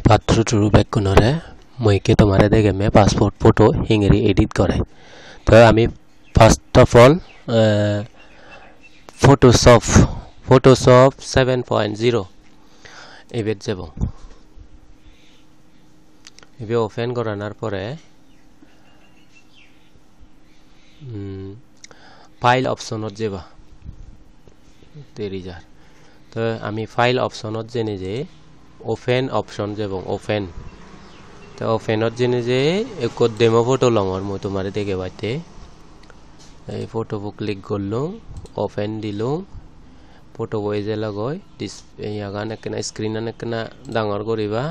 পাত্র true back কোনরে মইকে তোমারে দেখে মে পাসপোর্ট ফটো হিংরি এডিট করে তো আমি ফার্স্ট অফ অল ফটোশপ 7.0 এবেট যাব এবে ওপেন করানোর পরে ফাইল অপশনত যাবা তেরিজার তো আমি ফাইল অপশনত জেনে যে ওপেন অপশন যাব ওপেন তো ওপেনত জেনে যে এক ডেমো ফটো লঙর মই তোমারে দেখে বাইতে এই ফটো ক্লিক করলো ওপেন দিলো ফটো বই যে লগয় ডিসপ্লে ইয়াগান একনা স্ক্রিন একনা ডাঙর করিবা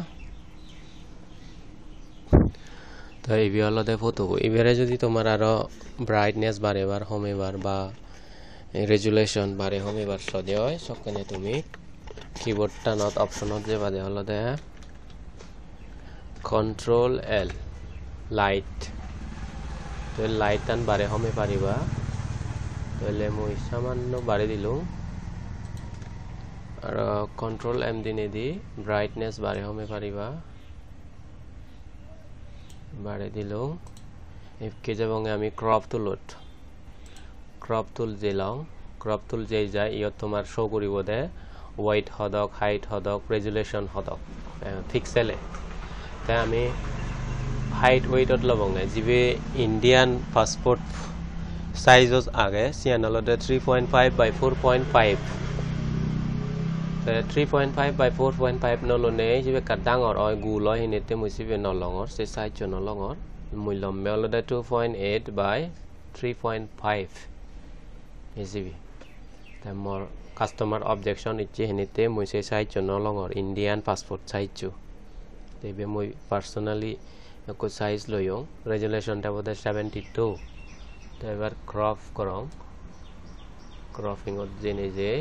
তো এই বিহলতে ফটো এবারে যদি তোমার আরো ব্রাইটনেস বাড়েবার হোমেবার বা রেজুলেশন বাড়ে হোমেবার সদে হয় সবখানে তুমি কিবোর্ডটা নট অপশনত যে বাদে হলতে কন্ট্রোল এল লাইট তো লাইট টান বাড়ে হোমে পারিবা তাহলে মই সামান্য বাড়ে দিলুম আর কন্ট্রোল এম দিনে দি ব্রাইটনেস বাড়ে হোমে পারিবা বাড়ে দিলুম এফকে যাবং আমি ক্রপ টুল জেলাও ক্রপ টুল যেই যায় ইয়ত তোমার শো করিব দে ওয়াইট হদক হাইট হদক রেজুলেশন হদক পিক্সেলে তাই আমি হাইট ওয়েটত লবং জিবে ইন্ডিয়ান পাসপোর্ট সাইজত আগে সিয়ানলতে 3.5 by 4.5 3.5 by 4.5 নলনে জিবে কাডাঙর অয় গুল হিনেতে মুসিবে নলঙর সে সাইজ নলঙর মূল্যম্বে অলতে 2.8 by 3.5 এজিবি তাই মোর কাস্টমার অবজেকশন ইচ্ছে হিনেতে মুসে সাইজ নলঙর ইন্ডিয়ান পাসপোর্ট সাইজু তেবে মই পার্সোনালি একো সাইজ লইও রেজুলেশনটা বোধহয় 72 তো এবার ক্রপ করম ক্রপিং অত জেনে যে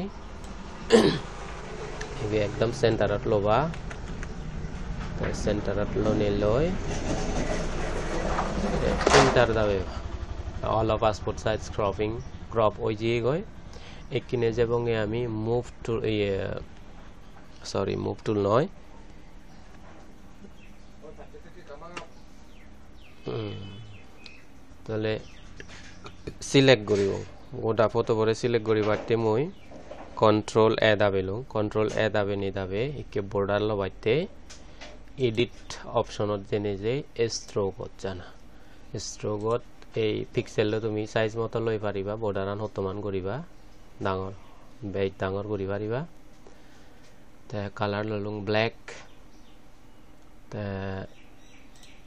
এবে একদম সেন্টারত লবা তাই সেন্টারত লনে লয় সেন্টার দাবে all of passport size crop ওই যে গয় এককিনে যাবঙ্গে আমি মুভ টুল নয় তাহলে সিলেক্ট করিব গোটা ফটো পরে সিলেক্ট করিবাতে মই কন্ট্রোল এ দাবেলো কন্ট্রোল এ দাবে নি দাবে একে বর্ডার লবাইতে এডিট অপশনত জেনে যে স্ট্রোকত জানা স্ট্রোকত এই পিক্সেল তুমি সাইজ মতো লই পারিবা বর্ডারান হতমান করিবা ডাঙর বেট ডাঙর করি পারিবা তে কালার ললুং ব্ল্যাক তে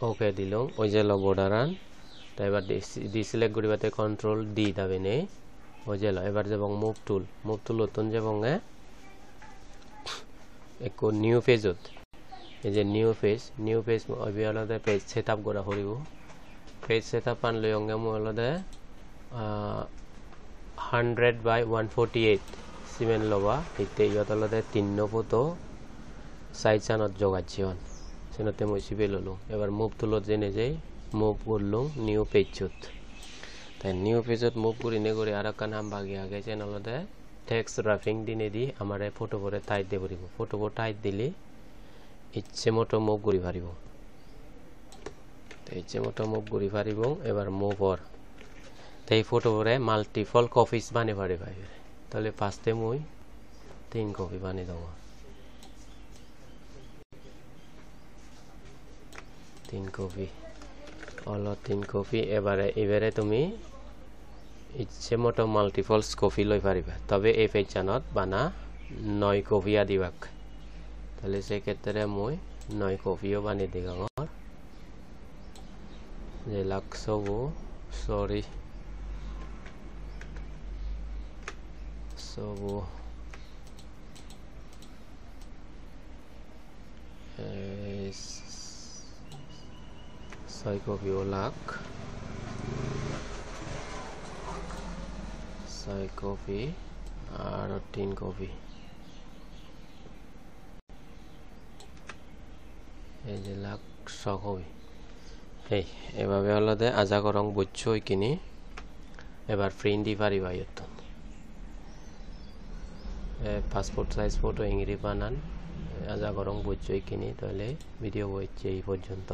ওকে দিলুং ওই যে বর্ডারান তো এবার ডি সিলেক্ট করিবাতে কন্ট্রোল ডি দাবে নে ওই যে এবার যাবং মুভ টুল অতন যাবং এক নিউ পেজত এই যে নিউ পেজ অবিয়ালতে পেজ সেটআপ করা হরিব পেজ সেটআপ আন লয়ঙ্গে মই অলতে 100 by 148 সিমেন লবা ইতে ইয়তলতে 3 ফটো সাইজ আনত জগাছিন সেনতে মই সিবে ললো এবার মুভ টুলত জেনে যাই মুভ করলুম নিউ পেজত তাই নিউ পেজত মুভ করিনে করে আর একটা নাম বাগি আগে চ্যানেলতে টেক্সট র্যাপিং দিনে দি আমারে ফটো পরে টাইট দে পড়িব ফটো পরে টাইট দিলে ইচ্ছে মতো মুভ করি পারিব তাই ইচ্ছে মতো মুভ করি পারিব এবার মুভ অর তাই ফটো পরে মাল্টিপল কপিস বানে পারে ভাই তাহলে পাঁচতে মই 3 কপি বানে দাও 3 কপি অল 3 কপি এবারে তুমি ইচ্ছে মতো মাল্টিপলস কপি লই পারিবা তবে এই পেজনত বানা 9 কপি দিবাক তাহলে সে ক্ষেত্রে মই 9 কপিও বানি দিগাম যে লাক্সবো সরি সবো 6 কপি লাখ 6 কপি আর 3 কপি এই যে লাখ 6 কপি এই এভাবে হলতে আজা করং বুঝছো কিনি এবার প্রিন্ট দি পারিবা ইয়ত পাসপোর্ট সাইজ ফটো ইংরি বানান আজা গরং বুঝছো এইখিনি তাহলে ভিডিও হচ্ছে এই পর্যন্ত।